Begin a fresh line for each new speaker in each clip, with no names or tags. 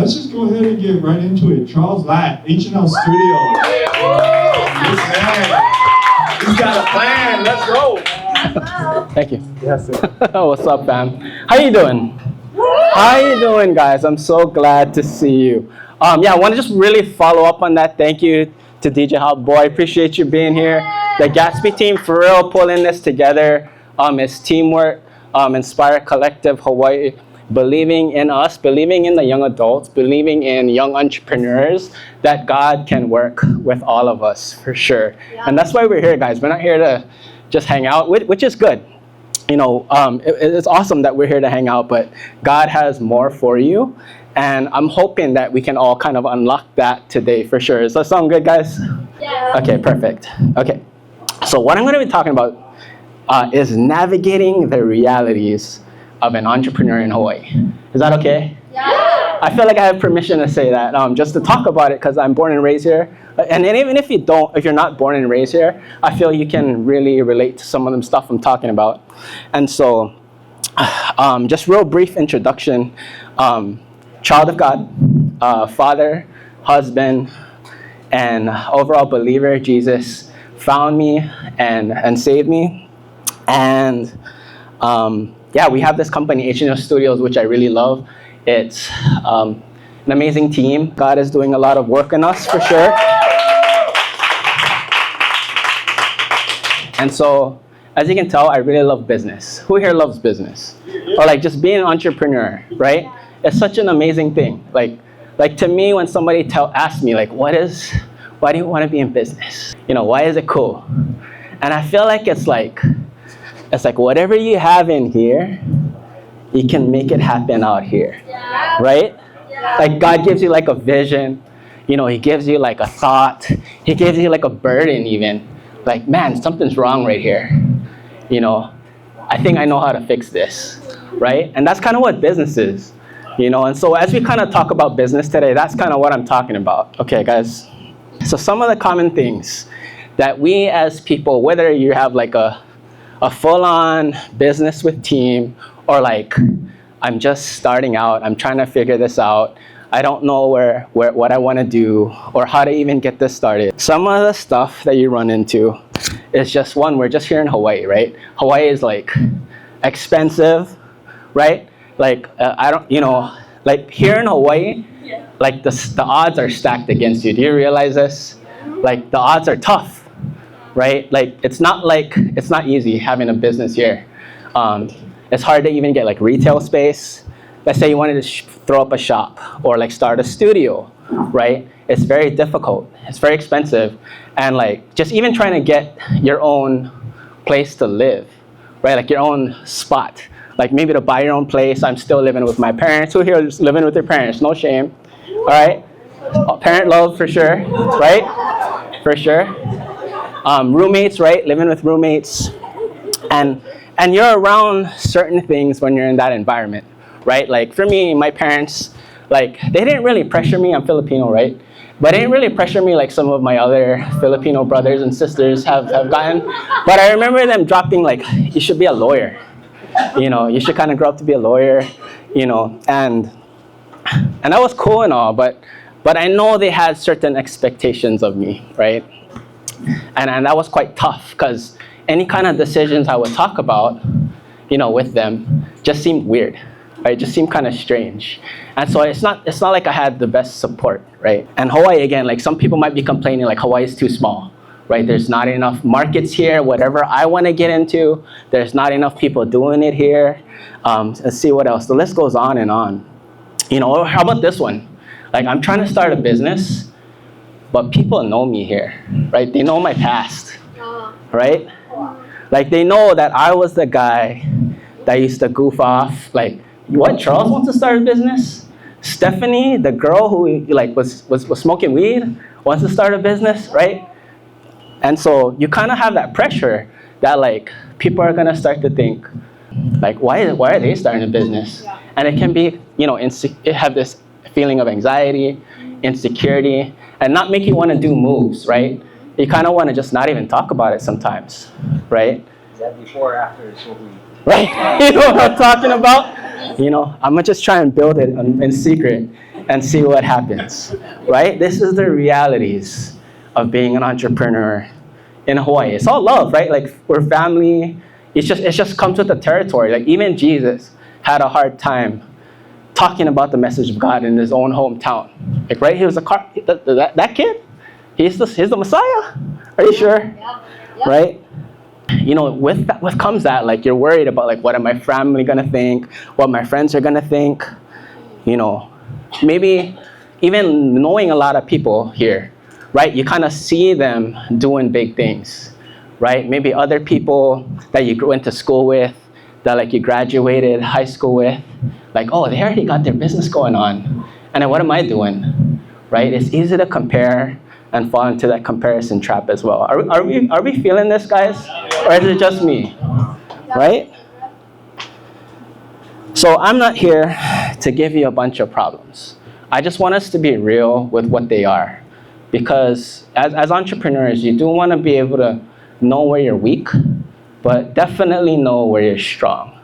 let's just go ahead and get right into it. Charles Latt, H&L Studios. Yes, man. He's got a plan. Let's go.
Thank you.
Yes, sir.
What's up, fam? How you doing? How you doing, guys? I'm so glad to see you. Yeah, I want to just really follow up on that. Thank you to DJ Hot Boy. Appreciate you being here. The Gatsby team, for real, pulling this together. It's teamwork. Inspire Collective Hawaii, believing in us, believing in the young adults, believing in young entrepreneurs, that God can work with all of us, for sure. Yeah. And that's why we're here, guys. We're not here to just hang out, which is good. You know, it's awesome that we're here to hang out, but God has more for you. And I'm hoping that we can all kind of unlock that today, for sure. Does that sound good, guys? Yeah. Okay, perfect. Okay, so what I'm going to be talking about is navigating the realities of an entrepreneur in Hawaii. Is that okay? Yeah. I feel like I have permission to say that, just to talk about it, because I'm born and raised here. And even if you're not born and raised here, I feel you can really relate to some of the stuff I'm talking about. And so, just real brief introduction. Child of God, father, husband, and overall believer. Jesus found me and saved me. And yeah, we have this company, H&L Studios, which I really love. It's an amazing team. God is doing a lot of work in us, for sure. And so, as you can tell, I really love business. Who here loves business? Or like just being an entrepreneur, right? It's such an amazing thing. Like to me, when somebody asks me, like, why do you want to be in business? You know, why is it cool? And I feel like it's like whatever you have in here, you can make it happen out here, right? Yeah. Like God gives you like a vision, you know, he gives you like a thought, he gives you like a burden even. Like, man, something's wrong right here. You know, I think I know how to fix this, right? And that's kind of what business is, you know? And so as we kind of talk about business today, that's kind of what I'm talking about. Okay, guys. So some of the common things that we as people, whether you have like a full-on business with team, or like, I'm just starting out, I'm trying to figure this out, I don't know what I want to do, or how to even get this started. Some of the stuff that you run into is just one, we're just here in Hawaii, right? Hawaii is like expensive, right? Like, like here in Hawaii, like the odds are stacked against you. Do you realize this? Like the odds are tough. Right? Like, it's not easy having a business here. It's hard to even get like retail space. Let's say you wanted to throw up a shop or like start a studio, right? It's very difficult. It's very expensive. And like, just even trying to get your own place to live, right? Like your own spot. Like maybe to buy your own place. I'm still living with my parents. Who here is living with their parents? No shame. All right? Parent love for sure, right? For sure. Roommates, right? Living with roommates. And you're around certain things when you're in that environment, right? Like for me, my parents, like they didn't really pressure me. I'm Filipino, right? But they didn't really pressure me like some of my other Filipino brothers and sisters have gotten. But I remember them dropping like, you should be a lawyer. You know, you should kind of grow up to be a lawyer, you know, and that was cool and all, but I know they had certain expectations of me, right? And that was quite tough, because any kind of decisions I would talk about, you know, with them just seemed weird, right? Just seemed kind of strange. And so it's not like I had the best support, right? And Hawaii, again, like some people might be complaining like Hawaii is too small, right? There's not enough markets here. Whatever I want to get into, there's not enough people doing it here. Let's see what else. The list goes on and on. You know, how about this one? Like I'm trying to start a business, but people know me here, right? They know my past, right? Like they know that I was the guy that used to goof off. Like, what, Charles wants to start a business? Stephanie, the girl who like was smoking weed, wants to start a business, right? And so you kind of have that pressure that like people are gonna start to think, like, why are they starting a business? And it can be, you know, have this feeling of anxiety, insecurity, and not make you want to do moves, right? You kind of want to just not even talk about it sometimes, right?
Is that before or after smoking weed?
Right? You know what I'm talking about? You know, I'm gonna just try and build it in secret. and see what happens, right? This is the realities of being an entrepreneur in Hawaii. It's all love, right? Like we're family. It just comes with the territory. Like even Jesus had a hard time talking about the message of God in his own hometown. Like, right? He was that kid. He's the Messiah. Are you sure?
Yep.
Right? You know, with comes that, like, you're worried about, like, what are my family gonna think? What my friends are gonna think? You know, maybe even knowing a lot of people here, right? You kind of see them doing big things, right? Maybe other people that you went to school with, that like you graduated high school with, like, oh, they already got their business going on, and then what am I doing, right? It's easy to compare and fall into that comparison trap as well. Are we feeling this, guys? Or is it just me, right? So I'm not here to give you a bunch of problems. I just want us to be real with what they are. Because as entrepreneurs, you do want to be able to know where you're weak, but definitely know where you're strong.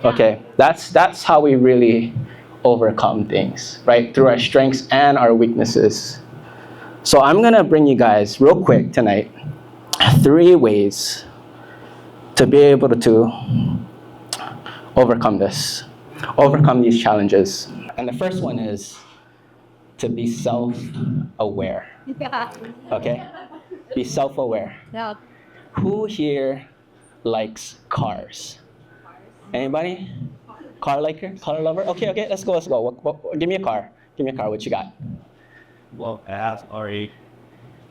Okay, that's how we really overcome things, right? Through our strengths and our weaknesses. So I'm gonna bring you guys real quick tonight 3 ways to be able to overcome these challenges. And the first one is to be self-aware.
Yeah.
Okay? Be self-aware.
Yeah.
Who here likes cars? Anybody? Car liker? Car lover? Okay, let's go. Give me a car. What you got?
Well, ask R8.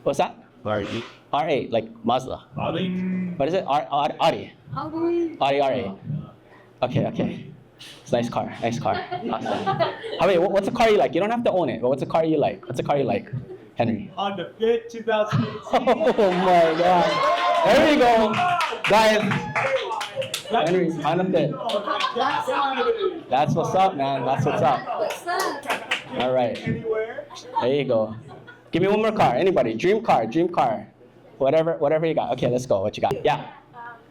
What's that?
R8.
R8, like Mazda. What is it? Audi.
Audi.
Audi R8. Okay. It's a nice car. Awesome. Wait, what's a car you like? You don't have to own it, but what's a car you like? Henry?
Honda Fit 2018.
Oh my God. There we go. Guys. Henry, Honda Fit. That's what's up, man. That's what's up. All right. There you go. Give me one more car. Anybody? Dream car. Whatever you got. Okay, let's go. What you got? Yeah.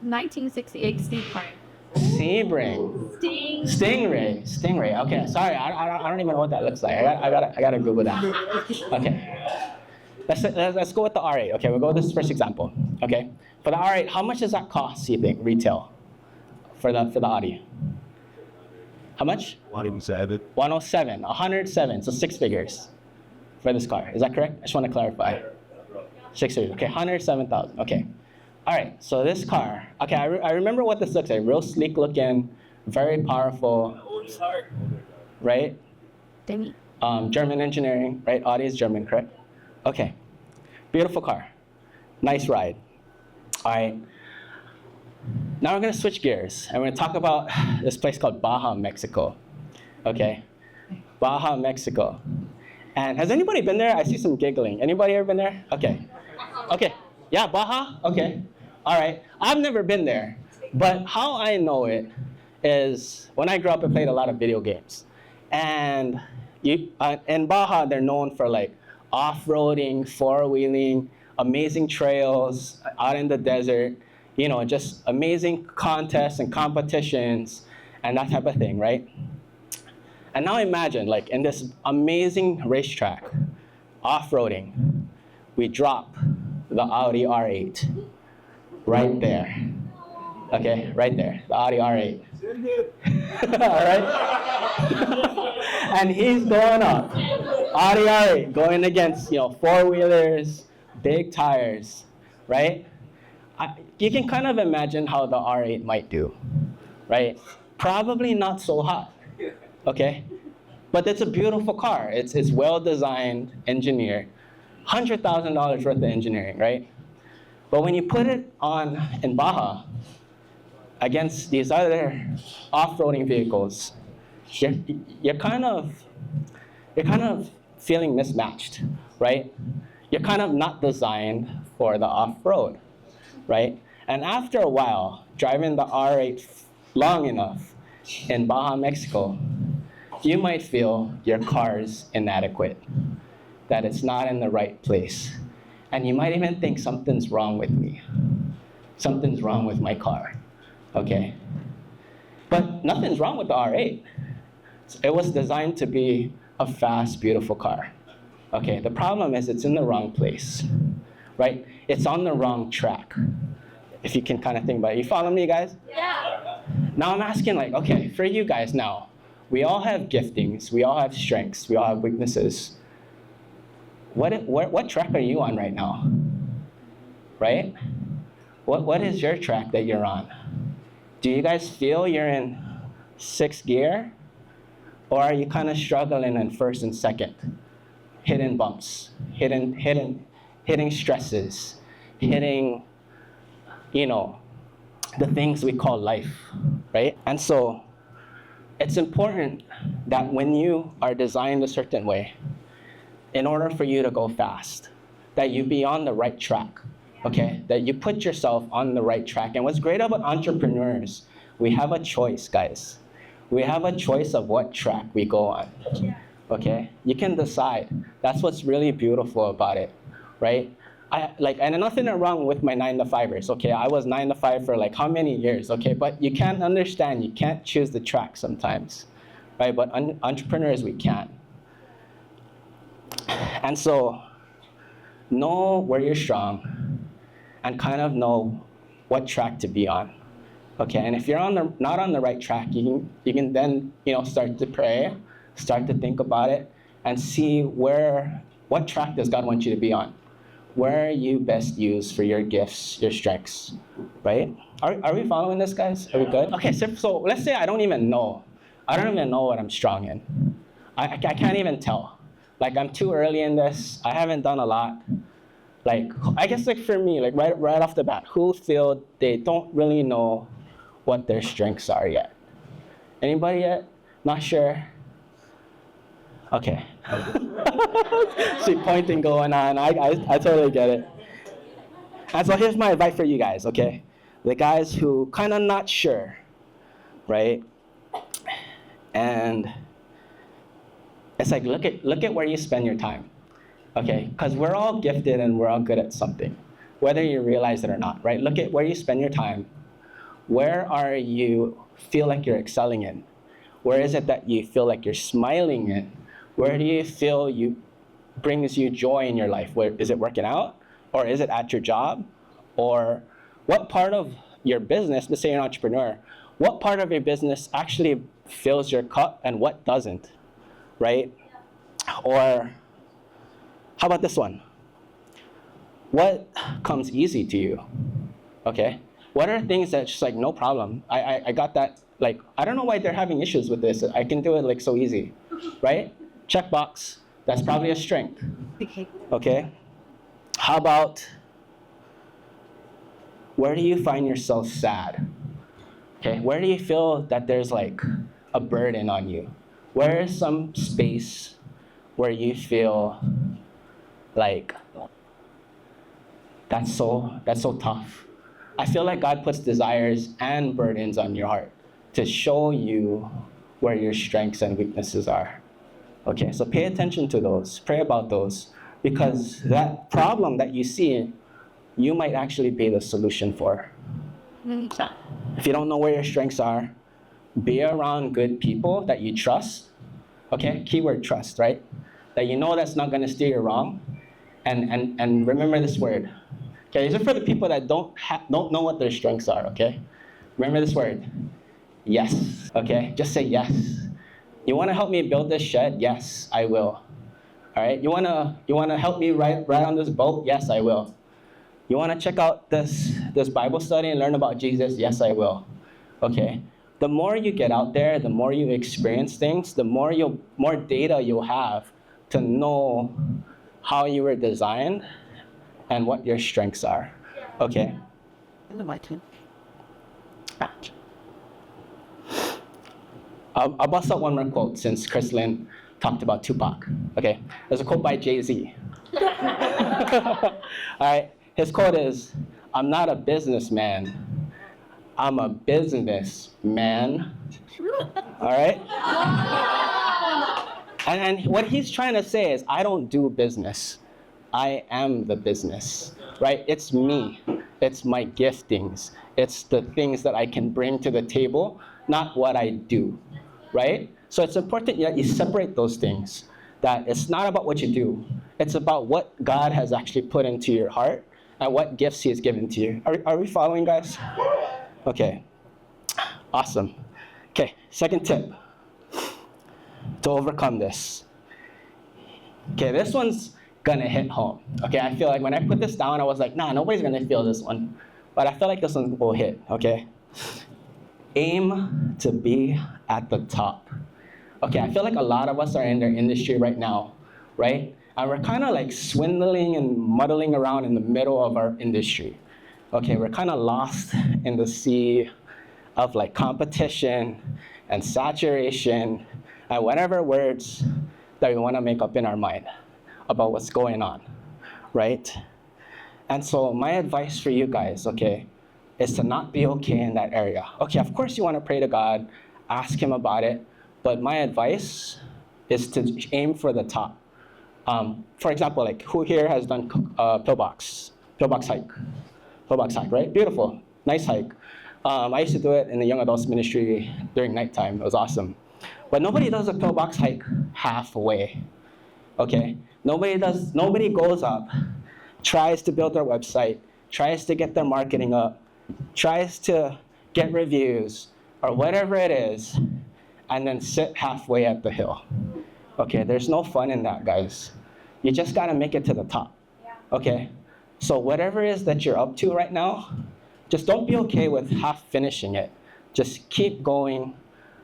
1968 Steve Park.
Sebring. Stingray. Okay, sorry. I don't even know what that looks like. I gotta Google that. Okay. Let's go with the R8. Okay, we'll go with this first example. Okay. For the R8, how much does that cost, you think, retail? For the Audi? How much?
107.
107. 107. So 6 figures for this car. Is that correct? I just want to clarify. 6 figures. Okay, 107,000. Okay. All right. So this car. Okay, I remember what this looks like. Real sleek looking, very powerful. Right?
Demi.
German engineering. Right? Audi is German, correct? Okay. Beautiful car. Nice ride. All right. Now we're going to switch gears, and we're going to talk about this place called Baja, Mexico. Okay? Baja, Mexico. And has anybody been there? I see some giggling. Anybody ever been there? Okay. Yeah, Baja? Okay. All right. I've never been there, but how I know it is when I grew up, I played a lot of video games. And in Baja, they're known for like off-roading, four-wheeling, amazing trails out in the desert, you know, just amazing contests and competitions and that type of thing, right? And now imagine, like, in this amazing racetrack, off-roading, we drop the Audi R8 right there. Okay, right there, the Audi R8. All right? And he's going up. Audi R8 going against, you know, four-wheelers, big tires, right? You can kind of imagine how the R8 might do, right? Probably not so hot, okay? But it's a beautiful car. It's well-designed, engineered, $100,000 worth of engineering, right? But when you put it on in Baja against these other off-roading vehicles, you're kind of feeling mismatched, right? You're kind of not designed for the off-road, right? And after a while, driving the R8 long enough in Baja, Mexico, you might feel your car's inadequate, that it's not in the right place. And you might even think something's wrong with me. Something's wrong with my car, okay? But nothing's wrong with the R8. It was designed to be a fast, beautiful car. Okay, the problem is it's in the wrong place, right? It's on the wrong track. If you can kind of think about it. You follow me, guys?
Yeah.
Now I'm asking, like, okay, for you guys now, we all have giftings, we all have strengths, we all have weaknesses. What track are you on right now? Right? What is your track that you're on? Do you guys feel you're in 6th gear? Or are you kind of struggling in 1st and 2nd? Hitting bumps, hitting stresses, hitting, the things we call life, right? And so it's important that when you are designed a certain way, in order for you to go fast, that you be on the right track, okay? That you put yourself on the right track. And what's great about entrepreneurs, we have a choice, guys. We have a choice of what track we go on, okay? You can decide. That's what's really beautiful about it, right? And nothing wrong with my 9-to-5ers, okay? I was 9 to 5 for like how many years, okay? But you can't understand, you can't choose the track sometimes, right? But entrepreneurs, we can. And so, know where you're strong and kind of know what track to be on, okay? And if you're not on the right track, you can then, start to pray, start to think about it, and see what track does God want you to be on? Where are you best used for your gifts, your strengths, right? Are we following this, guys? Are we good? Okay, so let's say I don't even know what I'm strong in. I can't even tell. Like, I'm too early in this. I haven't done a lot. Like, I guess, like, for me, like, right off the bat, who feel they don't really know what their strengths are yet? Anybody yet? Not sure? Okay. See, pointing going on. I totally get it. And so here's my advice for you guys, okay? The guys who kind of not sure, right? And it's like, look at where you spend your time, okay? Because we're all gifted and we're all good at something, whether you realize it or not, right? Look at where you spend your time. Where are you feel like you're excelling in? Where is it that you feel like you're smiling in? Where do you feel brings you joy in your life? Where is it working out? Or is it at your job? Or what part of your business, let's say you're an entrepreneur, what part of your business actually fills your cup and what doesn't, right? Or how about this one? What comes easy to you, okay? What are things that's just like, no problem. I got that, like, I don't know why they're having issues with this. I can do it like so easy, right? Checkbox, that's probably a strength, okay? How about, where do you find yourself sad? Okay, where do you feel that there's like a burden on you? Where is some space where you feel like, that's so tough? I feel like God puts desires and burdens on your heart to show you where your strengths and weaknesses are. Okay, so pay attention to those, pray about those, because that problem that you see, you might actually be the solution for. If you don't know where your strengths are, be around good people that you trust. Okay, keyword trust, right? That you know that's not going to steer you wrong. And remember this word. Okay, these are for the people that don't know what their strengths are, okay? Remember this word. Yes, okay? Just say yes. You want to help me build this shed? Yes, I will. All right, you want to help me ride on this boat? Yes, I will. You want to check out this Bible study and learn about Jesus? Yes, I will. Okay. The more you get out there, the more you experience things, the more data you'll have to know how you were designed and what your strengths are. Okay. I'll bust out one more quote since Chris Lynn talked about Tupac. Okay. There's a quote by Jay-Z. All right. His quote is, "I'm not a businessman. I'm a businessman." All right? And what he's trying to say is, I don't do business. I am the business, right? It's me. It's my giftings. It's the things that I can bring to the table, not what I do, right? So it's important that you separate those things. that it's not about what you do. It's about what God has actually put into your heart and what gifts He has given to you. Are we following, guys? Okay. Awesome. Okay, second tip to overcome this. Okay, this one's gonna hit home. Okay, I feel like when I put this down, I was like, nah, nobody's gonna feel this one. But I feel like this one will hit, okay? Aim to be at the top. Okay, I feel like a lot of us are in their industry right now, right? And we're kind of like swindling and muddling around in the middle of our industry. Okay, we're kind of lost in the sea of like competition and saturation and whatever words that we want to make up in our mind about what's going on, right? And so my advice for you guys, okay, is to not be okay in that area. Okay, of course you want to pray to God, ask Him about it, but my advice is to aim for the top. For example, like who here has done pillbox hike? Pillbox hike, right? Beautiful, nice hike. I used to do it in the young adults ministry during nighttime. It was awesome. But nobody does a pillbox hike halfway, okay? Nobody goes up, tries to build their website, tries to get their marketing up, tries to get reviews, or whatever it is, and then sit halfway at the hill. Okay, there's no fun in that, guys. You just gotta make it to the top, okay? So whatever it is that you're up to right now, just don't be okay with half finishing it. Just keep going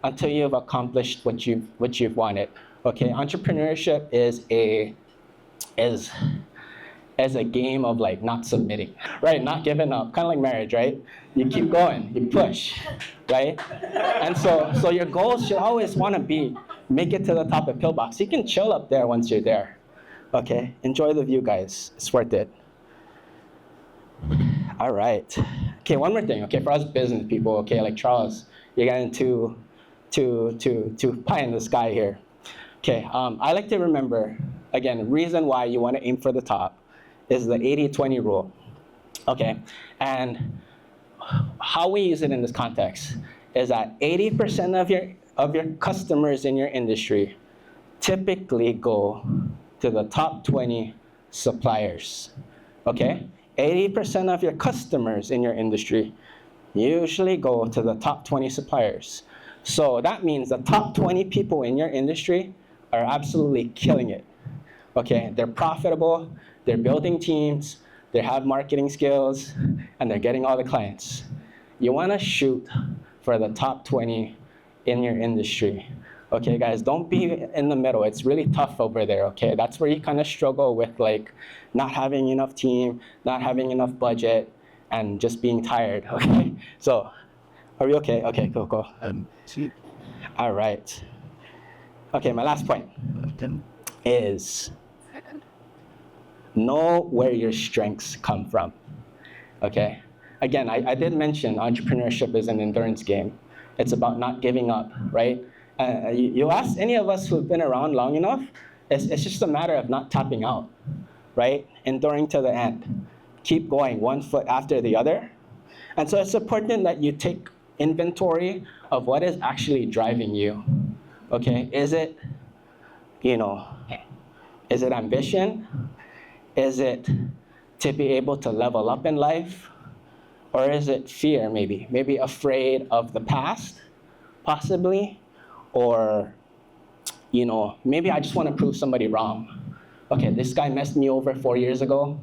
until you've accomplished what you've wanted. Okay, entrepreneurship is a game of like not submitting, right? Not giving up, kind of like marriage, right? You keep going, you push, right? And so your goals should always want to be make it to the top of pillbox. You can chill up there once you're there. Okay, enjoy the view, guys. It's worth it. All right. Okay, one more thing. Okay, for us business people. Okay, like Charles, you're getting too pie in the sky here. Okay, I like to remember again. The reason why you want to aim for the top is the 80-20 rule. Okay, and how we use it in this context is that 80% of your customers in your industry typically go to the top 20 suppliers. Okay, 80% of your customers in your industry usually go to the top 20 suppliers. So that means the top 20 people in your industry are absolutely killing it. Okay, they're profitable, they're building teams, they have marketing skills, and they're getting all the clients. You want to shoot for the top 20 in your industry. Okay, guys, don't be in the middle. It's really tough over there, okay? That's where you kind of struggle with like not having enough team, not having enough budget, and just being tired, okay? So, are we okay? Okay, cool.
Cheat.
All right. Okay, my last point is know where your strengths come from, okay? Again, I did mention entrepreneurship is an endurance game. It's about not giving up, right? You ask any of us who've been around long enough, it's just a matter of not tapping out, right? Enduring to the end. Keep going, one foot after the other. And so it's important that you take inventory of what is actually driving you, okay? Is it ambition? Is it to be able to level up in life? Or is it fear, maybe? Maybe afraid of the past, possibly? Or, maybe I just want to prove somebody wrong. Okay, this guy messed me over 4 years ago.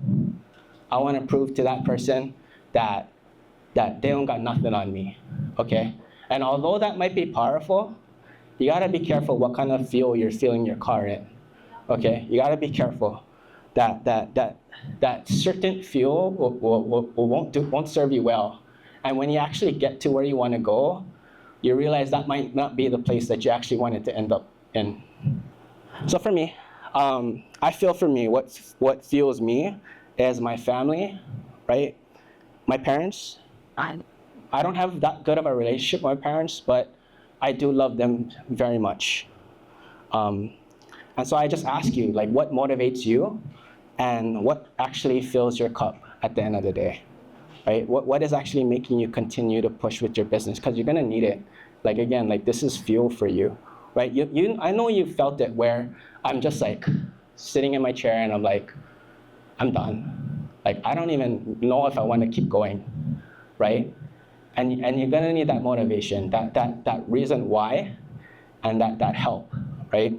I want to prove to that person that they don't got nothing on me, okay? And although that might be powerful, you gotta be careful what kind of fuel you're filling your car in, okay? You gotta be careful that certain fuel won't serve you well. And when you actually get to where you want to go, you realize that might not be the place that you actually wanted to end up in. So for me, I feel for me, what fuels me is my family, right? My parents. I don't have that good of a relationship with my parents, but I do love them very much. And so I just ask you, like, what motivates you and what actually fills your cup at the end of the day, right? What is actually making you continue to push with your business? Because you're gonna need it. Like, again, like this is fuel for you. right? I know you felt it where I'm just like sitting in my chair and I'm like, I'm done. Like, I don't even know if I want to keep going, right? And you're gonna need that motivation, that reason why, and that help, right?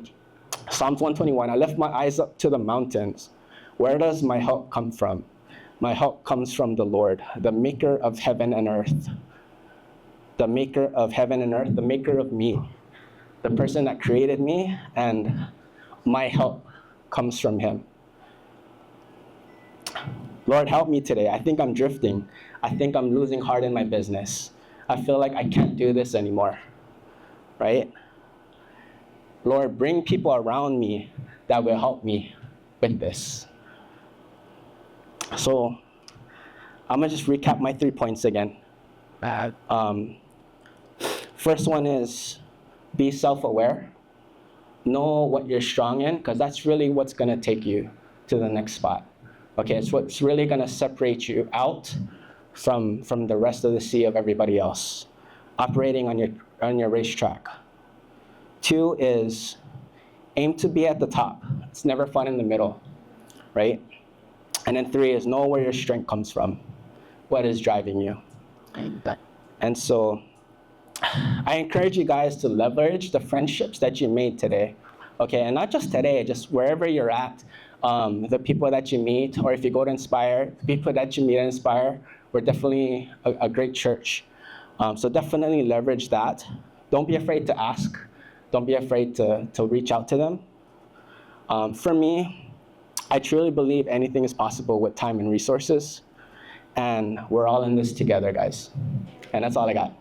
Psalms 121, I lift my eyes up to the mountains. Where does my help come from? My help comes from the Lord, the maker of heaven and earth. The maker of heaven and earth, the maker of me, the person that created me, and my help comes from him. Lord, help me today. I think I'm drifting. I think I'm losing heart in my business. I feel like I can't do this anymore, right? Lord, bring people around me that will help me with this. So I'm gonna just recap my 3 points again. First one is be self-aware. Know what you're strong in, because that's really what's gonna take you to the next spot. Okay, it's what's really gonna separate you out from the rest of the sea of everybody else, operating on your racetrack. 2 is aim to be at the top. It's never fun in the middle, right? And then 3 is know where your strength comes from. What is driving you? And so I encourage you guys to leverage the friendships that you made today, okay? And not just today, just wherever you're at, the people that you meet, or if you go to Inspire, the people that you meet at Inspire, we're definitely a great church. So definitely leverage that. Don't be afraid to ask. Don't be afraid to reach out to them. For me, I truly believe anything is possible with time and resources. And we're all in this together, guys. And that's all I got.